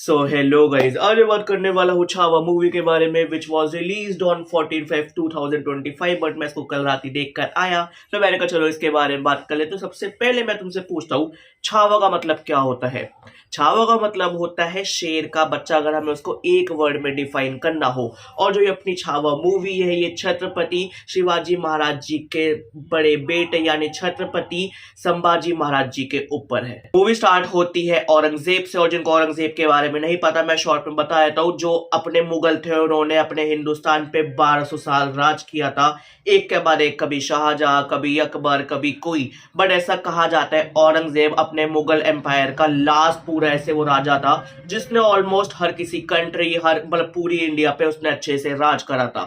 So hello guys, आज मैं बात करने वाला हूँ छावा मूवी के बारे में which was release on 14/5/2025। But मैं इसको कल रात ही देख कर आया, तो मैंने कहा चलो इसके बारे में बात कर ले। तो सबसे पहले मैं तुमसे पूछता हूँ, छावा का मतलब क्या होता है। छावा का मतलब होता है शेर का बच्चा, अगर हमें उसको एक वर्ड में डिफाइन करना हो। और जो ये अपनी छावा मूवी है, ये छत्रपति शिवाजी महाराज जी के बड़े बेटे यानी छत्रपति संभाजी महाराज जी के ऊपर है। मूवी स्टार्ट होती है औरंगजेब से, और जिनको औरंगजेब के बारे में नहीं पता मैं शॉर्ट में बता देता हूँ। जो अपने मुगल थे, उन्होंने अपने हिंदुस्तान पे 1200 साल राज किया था, एक के बाद एक, कभी शाहजहां, कभी अकबर, कभी कोई। बट ऐसा कहा जाता है औरंगजेब अपने मुगल एम्पायर का लास्ट पूरा ऐसे वो राजा था जिसने ऑलमोस्ट हर किसी कंट्री, हर मतलब पूरी इंडिया पे उसने अच्छे से राज करा था।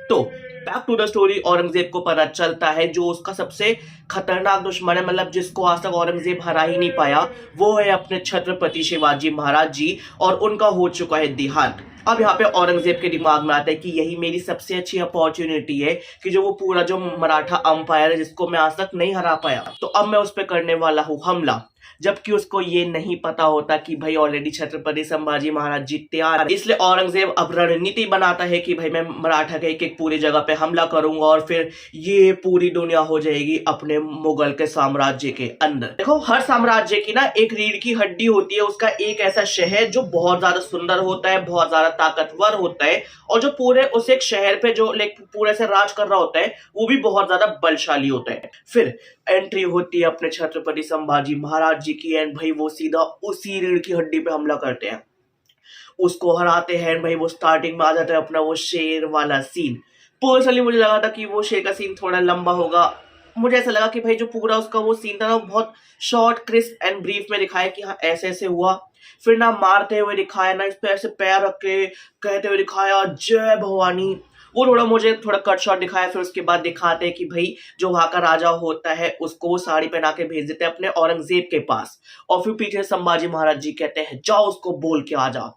तो back to the story, Aurangzeb को पता चलता है जो उसका सबसे खतरनाक दुश्मन है, मतलब जिसको आज तक औरंगजेब हरा ही नहीं पाया, वो है अपने छत्रपति शिवाजी महाराज जी, और उनका हो चुका है देहांत। अब यहाँ पे औरंगजेब के दिमाग में आता है कि यही मेरी सबसे अच्छी अपॉर्चुनिटी है कि जो वो पूरा जो मराठा अंपायर है जिसको मैं आज तक नहीं हरा पाया, तो अब मैं उस पर करने वाला हूँ हमला। जबकि उसको ये नहीं पता होता कि भाई ऑलरेडी छत्रपति संभाजी महाराज जी तैयार है। इसलिए औरंगजेब अब रणनीति बनाता है कि भाई मैं मराठा के एक एक पूरी जगह पे हमला करूंगा और फिर ये पूरी दुनिया हो जाएगी अपने मुगल के साम्राज्य के अंदर। देखो, हर साम्राज्य की ना एक रीढ़ की हड्डी होती है, उसका एक ऐसा शहर जो बहुत ज्यादा सुंदर होता है, बहुत ज्यादा ताकतवर होता है, और जो पूरे उस एक शहर पे जो पूरे से राज कर रहा होता है वो भी बहुत ज्यादा बलशाली होता है। फिर एंट्री होती है अपने छत्रपति संभाजी महाराज जी की, एंड भाई वो सीधा उसी रीढ़ की हड्डी पे हमला करते हैं, उसको हराते हैं। भाई वो स्टार्टिंग में आ जाता है अपना वो शेर वाला सीन। पर्सनली मुझे लगा था कि वो शेर का सीन थोड़ा लंबा होगा। मुझे ऐसा लगा कि भाई जो पूरा उसका वो सीन था ना, वो बहुत शॉर्ट, क्रिस्प एंड ब्रीफ में दिखाया कि हाँ ऐसे ऐसे हुआ। फिर ना मारते हुए दिखाया, ना इस पे ऐसे पैर रख के कहते हुए दिखाया जय भवानी, वो थोड़ा मुझे थोड़ा कट शॉट दिखाया। फिर उसके बाद दिखाते हैं कि भाई जो वहां का राजा होता है उसको वो साड़ी पहना के भेज देते हैं अपने औरंगजेब के पास, और फिर पीछे संभाजी महाराज जी कहते हैं जाओ उसको बोल के आ जा,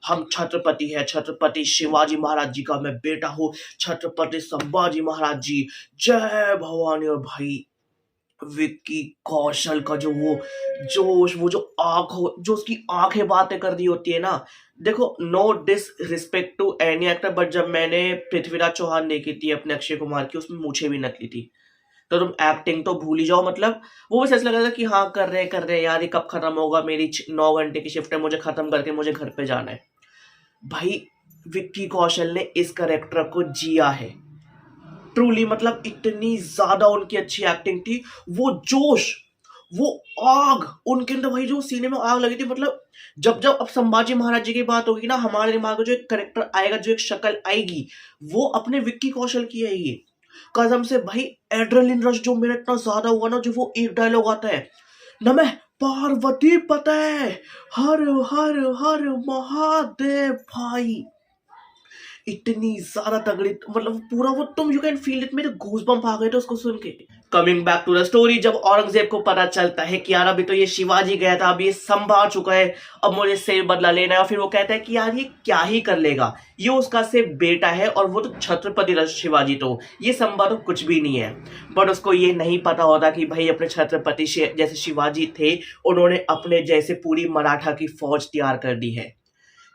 हम छत्रपति है, छत्रपति शिवाजी महाराज जी का मैं बेटा हूँ, छत्रपति संभाजी महाराज जी जय भवानी। और भाई विक्की कौशल का जो वो जोश, वो जो आंख हो, जो उसकी आंखें बातें कर रही होती है ना। देखो, no disrespect to any actor, but जब मैंने पृथ्वीराज चौहान देखी थी अपने अक्षय कुमार की, उसमें मूछें भी नकली थी। तो तुम एक्टिंग तो भूल ही जाओ। मतलब वो बस ऐसा लग रहा था कि हाँ कर रहे यार, ये कब खत्म होगा, मेरी 9 घंटे की शिफ्ट है, मुझे खत्म करके मुझे घर पे जाना है। भाई विक्की कौशल ने इस करेक्टर को जिया है ट्रूली, मतलब इतनी ज्यादा उनकी अच्छी एक्टिंग थी। वो जोश, वो आग उनके अंदर, भाई जो सीने में आग लगी थी। मतलब जब जब अब संभाजी महाराज जी की बात होगी ना, हमारे दिमाग में जो एक करेक्टर आएगा, जो एक शक्ल आएगी, वो अपने विक्की कौशल की है ये, कसम से। भाई एड्रेनलिन रश जो मेरा इतना ज्यादा हुआ ना, जो वो एक डायलॉग आता है, नमः पार्वती पते, हर हर हर महादेव, भाई इतनी ज्यादा तगड़ी, मतलब पूरा वो तुम यू कैन फील इट, मेरे गूज बम्प आ गए थे उसको सुन के। Coming back to the story, जब औरंगजेब को पता चलता है कि यार अभी तो ये शिवाजी गया था, अभी ये संभा चुका है, अब मुझे इससे बदला लेना है, और फिर वो कहता है कि यार ये क्या ही कर लेगा, ये उसका सिर्फ बेटा है, और वो तो छत्रपति शिवाजी, तो ये संभा तो कुछ भी नहीं है। बट उसको ये नहीं पता होता कि भाई अपने छत्रपति जैसे शिवाजी थे, उन्होंने अपने जैसे पूरी मराठा की फौज तैयार कर दी है।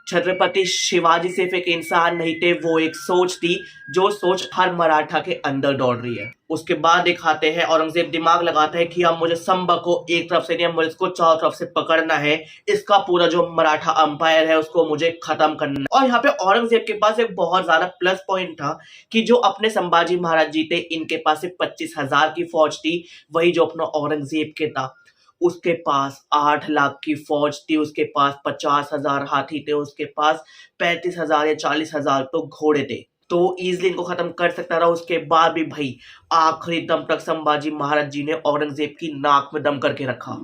छत्रपति शिवाजी सिर्फ एक इंसान नहीं थे, वो एक सोच थी, जो सोच हर मराठा के अंदर दौड़ रही है। उसके बाद दिखाते हैं औरंगजेब दिमाग लगाता है कि अब मुझे संभा को एक तरफ से नहीं, मुझे इसको चारों तरफ से पकड़ना है, इसका पूरा जो मराठा अंपायर है उसको मुझे खत्म करना है। और यहाँ पे औरंगजेब के पास एक बहुत ज्यादा प्लस पॉइंट था कि जो अपने संभाजी महाराज जी थे, इनके पास सिर्फ 25,000 की फौज थी, वही जो अपना औरंगजेब के था उसके पास 8 लाख की फौज थी, उसके पास 50,000 हाथी थे, उसके पास 35,000 या 40,000 तो घोड़े थे, तो वो इजिली इनको खत्म कर सकता रहा। उसके बाद भी भाई आखिरी दम तक संभाजी महाराज जी ने औरंगजेब की नाक में दम करके रखा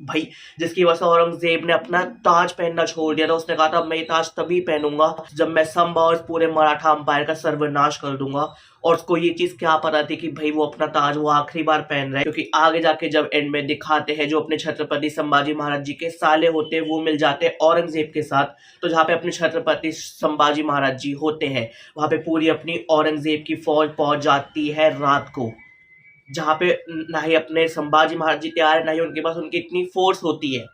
भाई, जिसकी वजह से औरंगजेब ने अपना ताज पहनना छोड़ दिया था। उसने कहा था मैं ये ताज तभी पहनूंगा जब मैं संभा और पूरे मराठा अंपायर का सर्वनाश कर दूंगा। और उसको ये चीज क्या पता थी कि भाई वो अपना ताज वो आखिरी बार पहन रहा है, क्योंकि आगे जाके जब एंड में दिखाते हैं जो अपने छत्रपति संभाजी महाराज जी के साले होते हैं वो मिल जाते हैं औरंगजेब के साथ, तो जहाँ पे अपने छत्रपति संभाजी महाराज जी होते हैं वहां पे पूरी अपनी औरंगजेब की फौज पहुंच जाती है रात को। जहाँ पे ना ही अपने संभाजी महाराज जी तैयार है, ना ही उनके पास उनकी इतनी फोर्स होती है।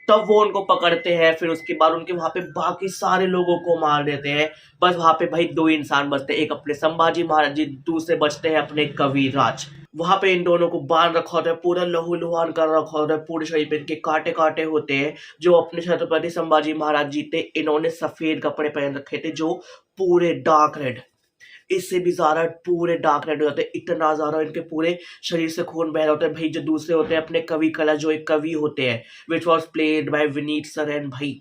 तब वो उनको पकड़ते हैं, फिर उसके बाद उनके वहाँ पे बाकी सारे लोगों को मार देते हैं। बस वहाँ पे भाई 2 इंसान बचते हैं, एक अपने संभाजी महाराज जी, दूसरे बचते हैं अपने कविराज। वहाँ पे इन दोनों को बांध रखा होता है, पूरा लहू-लुहान कर रखा होता है, पूरे शरीर पे इनके काँटे-काँटे होते हैं। जो अपने छत्रपति संभाजी महाराज जी थे, इन्होंने सफ़ेद कपड़े पहन रखे थे जो पूरे डार्क रेड, इससे भी ज़्यादा पूरे डार्क रेड हो जाते हैं, इतना ज़्यादा इनके पूरे शरीर से खून बह रहा होता है। भाई जो दूसरे होते हैं अपने कवि कलश, जो एक कवि होते हैं, which was played by Vineet Saran. भाई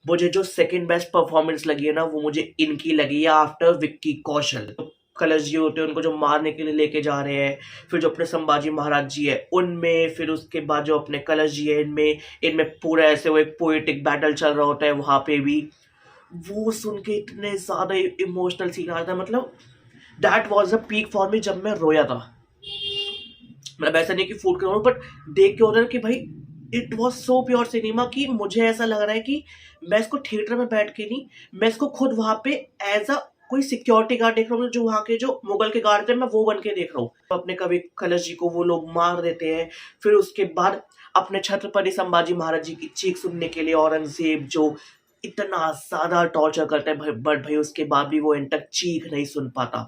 मुझे जो सेकंड बेस्ट परफॉर्मेंस लगी है ना, वो मुझे इनकी लगी है आफ्टर विक्की कौशल। कलश जी होते हैं, उनको जो मारने के लिए लेके जा रहे हैं, फिर जो अपने संभाजी महाराज जी है उनमें, फिर उसके बाद जो अपने कलश जी है इनमें इनमें पूरा ऐसे वो एक पोएटिक बैटल चल रहा होता है वहाँ पे भी। वो सुन के इतने ज़्यादा इमोशनल सीन आ रहा था, मतलब that was a peak for me, जब मैं रोया था। मतलब ऐसा नहीं कि फूट कर, बट देख के होता है कि भाई it was so pure cinema कि मुझे ऐसा लग रहा है कि मैं इसको थिएटर में बैठ के नहीं, मैं इसको खुद वहां पे एज अ कोई सिक्योरिटी गार्ड देख रहा हूँ, जो वहाँ के जो मुगल के गार्ड थे मैं वो बन के देख रहा हूँ। अपने कवि कलश जी को वो लोग मार देते हैं। फिर उसके बाद अपने छत्रपति संभाजी महाराज जी की चीख सुनने के लिए औरंगजेब जो इतना ज़्यादा टॉर्चर करता है, बट भाई उसके बाद भी वो एंड तक चीख नहीं सुन पाता।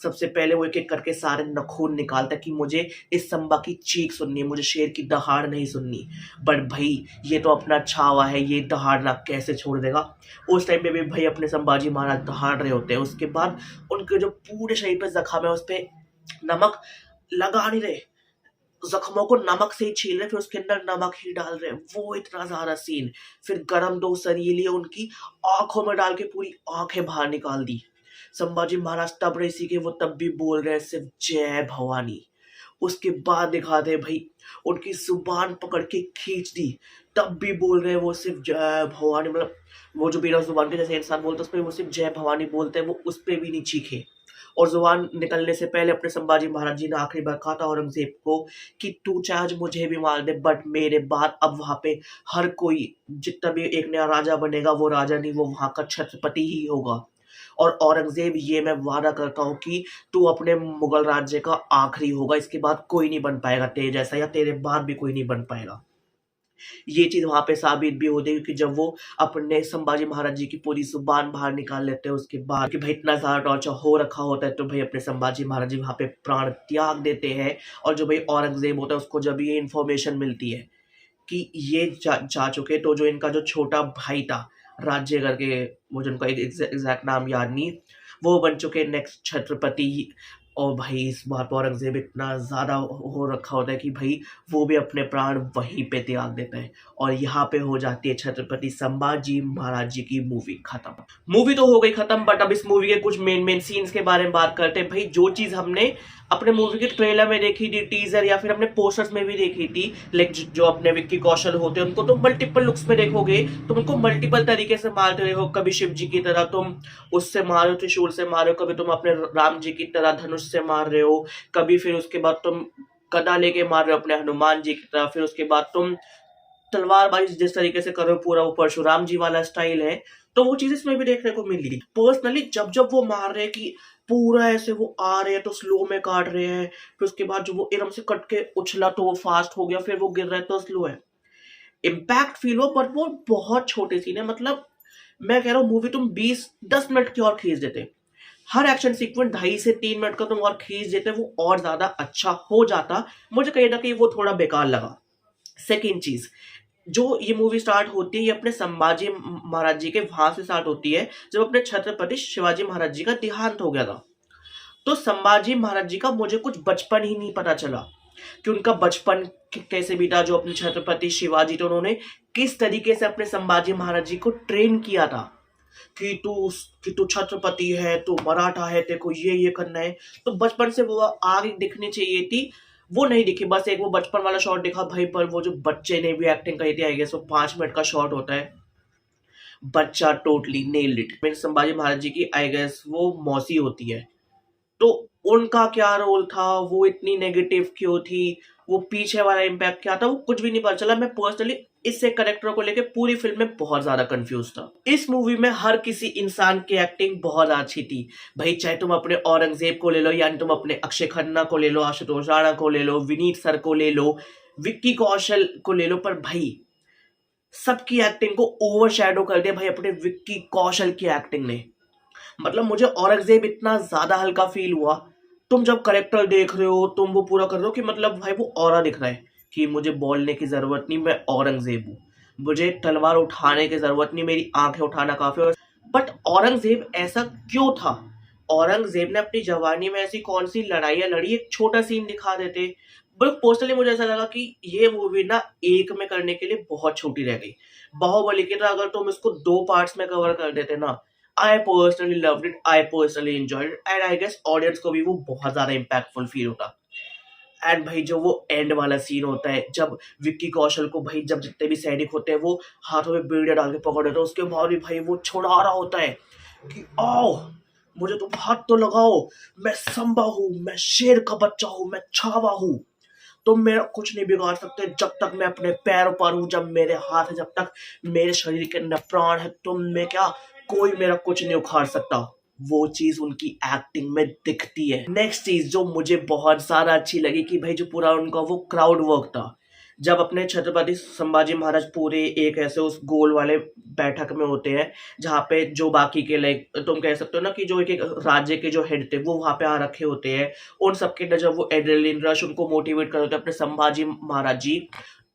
सबसे पहले वो एक-एक करके सारे नखून निकालता है कि मुझे इस संभा की चीख सुननी है, मुझे शेर की दहाड़ नहीं सुननी। बट भाई ये तो अपना छावा है, ये दहाड़ना कैसे छोड़ देगा? उस टाइम पे भी भाई अपने संभाजी महाराज दहाड़ रहे होते हैं। उसके बाद उनके जो पूरे शरीर पे ज़ख्म है, उस पे नमक लगा नहीं रहे, जख्मों को नमक से ही छील रहे, फिर उसके अंदर नमक ही डाल रहे हैं। वो इतना ज़्यादा सीन। फिर गरम 2 सरीली उनकी आँखों में डाल के पूरी आँखें बाहर निकाल दी। संभाजी महाराज तब रहे सीखे, वो तब भी बोल रहे हैं सिर्फ जय भवानी। उसके बाद दिखाते हैं भाई उनकी ज़ुबान पकड़ के खींच दी, तब भी बोल रहे हैं वो सिर्फ जय भवानी। मतलब वो जो बिना ज़ुबान के जैसे इंसान बोलता है, उस पे वो सिर्फ जय भवानी बोलते हैं, वो उस पे भी नहीं चीखे। और ज़ुबान निकलने से पहले अपने संभाजी महाराज जी ने आखिरी बार कहा था औरंगज़ेब को कि तू चाहे आज मुझे भी मार दे, बट मेरे बाद अब वहाँ पे हर कोई, जितना भी एक नया राजा बनेगा, वो राजा नहीं, वो वहाँ का छत्रपति ही होगा। और औरंगज़ेब, ये मैं वादा करता हूँ कि तू अपने मुगल राज्य का आखिरी होगा, इसके बाद कोई नहीं बन पाएगा तेरे जैसा, या तेरे बाद भी कोई नहीं बन पाएगा। ये चीज़ वहाँ पे साबित भी होती है, क्योंकि जब वो अपने संभाजी महाराज जी की पूरी ज़ुबान बाहर निकाल लेते हैं, उसके बाद कि भाई इतना ज़्यादा टॉर्चर हो रखा होता है, तो भाई अपने संभाजी महाराज जी वहाँ पे प्राण त्याग देते हैं। और जो भाई औरंगज़ेब होता है, उसको जब ये इन्फॉर्मेशन मिलती है कि ये जा चुके, तो जो इनका जो छोटा भाई था राज्य करके, मुझे उनका एग्जैक्ट नाम याद नहीं, वो बन चुके नेक्स्ट छत्रपति। और भाई इस बार तो औरंगज़ेब इतना ज़्यादा हो रखा होता है कि भाई वो भी अपने प्राण वहीं पे त्याग देता है। और यहाँ पे हो जाती है छत्रपति संभाजी महाराज जी की मूवी खत्म। मूवी तो हो गई खत्म, बट अब इस मूवी के कुछ मेन सीन्स के बारे में बात करते हैं। भाई जो चीज़ हमने अपने मूवी के ट्रेलर में देखी थी, टीजर या फिर अपने पोस्टर्स में भी देखी थी, लाइक जो अपने विक्की कौशल होते हैं उनको तो मल्टीपल लुक्स में देखोगे, तुम उनको मल्टीपल तरीके से मारते रहे हो। कभी शिव जी की तरह तुम उससे मार रहे हो, त्रिशूल से मार रहे हो, कभी तुम अपने राम जी की तरह धनुष से मार रहे हो, कभी फिर उसके बाद तुम गदा लेके मार रहे हो अपने हनुमान जी की तरह, फिर उसके बाद तुम तलवारबाजी जिस तरीके से कर रहे हो, पूरा वो परशुराम जी वाला स्टाइल है। तो वो चीज़ इसमें भी देखने को मिली। पर्सनली जब जब वो मार रहे हैं कि पूरा ऐसे वो आ रहे हैं तो स्लो में काट रहे हैं, फिर उसके बाद जो वो एकदम से कट के उछला तो वो फास्ट हो गया, फिर वो गिर रहा है तो स्लो है, इम्पैक्ट फील हो। पर वो बहुत छोटे सीन है, मतलब मैं कह रहा हूँ मूवी तुम 20-10 मिनट की और खींच देते, हर एक्शन सीक्वेंस 2.5 से 3 मिनट का तुम और खींच देते, वो और ज्यादा अच्छा हो जाता। मुझे कहीं ना कहीं वो थोड़ा बेकार लगा। सेकेंड चीज, जो ये मूवी स्टार्ट होती है, ये अपने संभाजी महाराज जी के वहां से स्टार्ट होती है जब अपने छत्रपति शिवाजी महाराज जी का देहांत हो गया था। तो संभाजी महाराज जी का मुझे कुछ बचपन ही नहीं पता चला कि उनका बचपन कैसे बीता। जो अपने छत्रपति शिवाजी, तो उन्होंने किस तरीके से अपने संभाजी महाराज जी को ट्रेन किया था कि तू छत्रपति है, तू मराठा है, तेरे को ये करना है। तो बचपन से वो आगे दिखनी चाहिए थी, वो नहीं दिखी। बस एक वो बचपन वाला शॉट दिखा भाई, पर वो जो बच्चे ने भी एक्टिंग करी थी, आई गेस वो 5 मिनट का शॉट होता है, बच्चा टोटली नेल्ड इट। मेरे संभाजी महाराज जी की आई गेस वो मौसी होती है, तो उनका क्या रोल था, वो इतनी नेगेटिव क्यों थी, वो पीछे वाला इम्पैक्ट क्या था, वो कुछ भी नहीं पता चला। मैं पर्सनली इससे करेक्टर को लेके पूरी फिल्म में बहुत ज्यादा कंफ्यूज था। इस मूवी में हर किसी इंसान की एक्टिंग बहुत अच्छी थी भाई, चाहे तुम अपने औरंगजेब को ले लो, यानी तुम अपने अक्षय खन्ना को ले लो, आशुतोष राणा को ले लो, विनीत सर को ले लो, विक्की कौशल को ले लो, पर भाई सबकी एक्टिंग को ओवरशैडो कर दिया भाई अपने विक्की कौशल की एक्टिंग ने। मतलब मुझे औरंगजेब इतना ज्यादा हल्का फील हुआ। तुम जब करेक्टर देख रहे हो, तुम वो पूरा कर रहे हो कि मतलब भाई वो ऑरा दिख रहा है कि मुझे बोलने की जरूरत नहीं, मैं औरंगजेब हूँ, मुझे तलवार उठाने की जरूरत नहीं, मेरी आंखें उठाना काफी। और बट औरंगजेब ऐसा क्यों था? औरंगजेब ने अपनी जवानी में ऐसी कौन सी लड़ाइयाँ लड़ी? एक छोटा सीन दिखा देते। बट पर्सनली मुझे ऐसा लगा कि ये मूवी ना एक में करने के लिए बहुत छोटी रह गई। बाहुबली की तरह अगर तुम इसको 2 पार्ट्स में कवर कर देते ना, I personally loved it, I personally enjoyed it, and I guess audience को भी वो बहुत ज्यादा इम्पैक्टफुल फील होता। एंड भाई जो वो एंड वाला सीन होता है, जब विक्की कौशल को भाई, जब जितने भी सैनिक होते हैं वो हाथों में बेड़ियां डाल के पकड़ लेते हैं, उसके बाद भी भाई वो छुड़ा रहा होता है कि आओ मुझे तुम हाथ तो लगाओ, मैं संभा हूँ, मैं शेर का बच्चा हूँ, मैं छावा हूँ, तुम मेरा कुछ नहीं बिगाड़ सकते जब तक मैं अपने पैरों पर हूँ, जब मेरे हाथ है, जब तक मेरे शरीर के अंदर प्राण है, तुम में क्या, कोई मेरा कुछ नहीं उखाड़ सकता। वो चीज उनकी एक्टिंग में दिखती है। नेक्स्ट चीज जो मुझे बहुत ज्यादा अच्छी लगी कि भाई जो पूरा उनका वो क्राउड वर्क था, जब अपने छत्रपति संभाजी महाराज पूरे एक ऐसे उस गोल वाले बैठक में होते हैं जहाँ पे जो बाकी के लाइक तुम कह सकते हो ना कि जो एक एक राज्य के जो हेड थे वो वहां पे आ रखे होते हैं, उन सबके अंदर जब वो एड्रेनलिन रश उनको मोटिवेट कर होते हैं अपने संभाजी महाराज जी,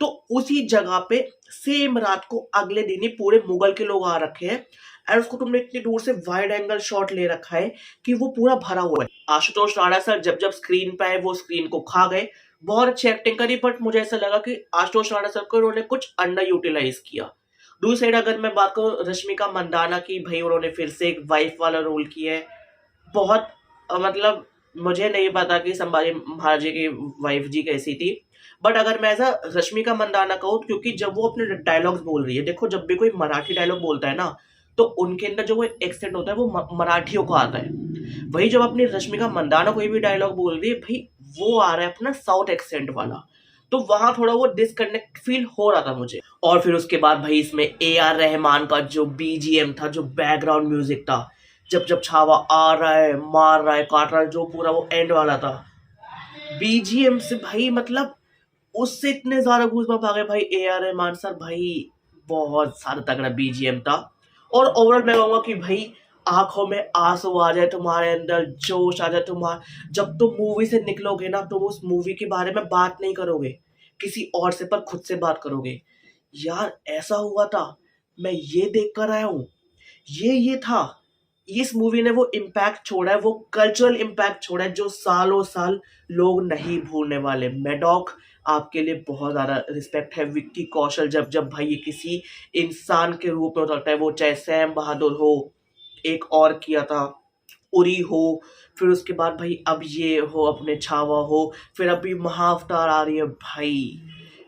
तो उसी जगह पे सेम रात को अगले दिन ही पूरे मुगल के लोग आ रखे हैं, एंड उसको तुमने इतनी दूर से वाइड एंगल शॉट ले रखा है कि वो पूरा भरा हुआ है। आशुतोष राणा सर जब जब स्क्रीन पे आए वो स्क्रीन को खा गए, बहुत अच्छी एक्टिंग करी, बट मुझे ऐसा लगा कि आशुतोष राणा सर को उन्होंने कुछ अंडर यूटिलाइज किया। दूसरी साइड अगर मैं बात करूं रश्मिका मंदाना की, भाई उन्होंने फिर से एक वाइफ वाला रोल किया है। बहुत मतलब मुझे नहीं पता कि संभाजी महाराज जी की वाइफ जी कैसी थी, बट अगर मैं ऐसा रश्मिका मंदाना कहूँ, क्योंकि जब वो अपने डायलॉग्स बोल रही है, देखो जब भी कोई मराठी डायलॉग बोलता है ना तो उनके अंदर जो वो एक्सेंट होता है वो मराठियों को आता है। वही जब अपनी रश्मिका मंदाना कोई भी डायलॉग बोल रही है भाई वो आ रहा है अपना साउथ एक्सेंट वाला, तो वहां थोड़ा वो डिसकनेक्ट फील हो रहा था मुझे। और फिर उसके बाद भाई इसमें ए.आर. रहमान का जो बीजीएम था, जो बैकग्राउंड म्यूजिक था, जब जब छावा आ रहा है, मार रहा है, काट रहा है, जो पूरा वो एंड वाला था बीजीएम से भाई, मतलब उससे इतने ज्यादा गूज़बम्प आ गए भाई। ए.आर. रहमान सर भाई बहुत सारा तगड़ा बीजीएम था। और ओवरऑल मैं कहूंगा कि भाई आंखों में आंसू आ जाए, तुम्हारे अंदर जोश आ जाए, जब तुम मूवी से निकलोगे ना तुम उस मूवी के बारे में बात नहीं करोगे किसी और से, पर खुद से बात करोगे, यार ऐसा हुआ था, मैं ये देख कर आया हूँ, ये था। इस मूवी ने वो इम्पैक्ट छोड़ा है, वो कल्चरल इम्पैक्ट छोड़ा है जो सालों साल लोग नहीं भूलने वाले। मैडॉक आपके लिए बहुत ज्यादा रिस्पेक्ट है। विक्की कौशल जब जब भाई ये किसी इंसान के रूप में उतरता है, वो चाहे सैम बहादुर हो, एक और किया था उरी हो, फिर उसके बाद भाई अब ये हो अपने छावा हो, फिर अभी महाअवतार आ रही है भाई।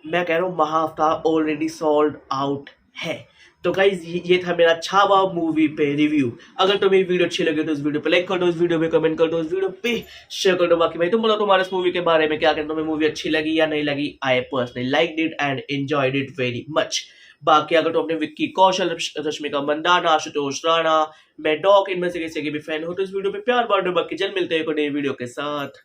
मैं कह रहा हूँ महाअवतार ऑलरेडी सोल्ड आउट है। तो गाइज ये था मेरा छावा मूवी पे रिव्यू। अगर तुम्हें वीडियो अच्छी लगे तो इस वीडियो पे लाइक कर दो, इस वीडियो पे कमेंट कर दो, इस वीडियो पे शेयर कर दो। बाकी भाई तुम बोलो तुम्हारे इस मूवी के बारे में क्या कहते, तुम्हें मूवी अच्छी लगी या नहीं लगी। I personally liked it and enjoyed it very much. बाकी अगर तुम अपने विक्की कौशल, रश्मिका मंदाना, आशुतोष राणा, मैडॉक, इनमें से किसी के भी फैन हो तो इस वीडियो पे प्यार बांटो। बाकी जल्द मिलते हैं एक नई वीडियो के साथ।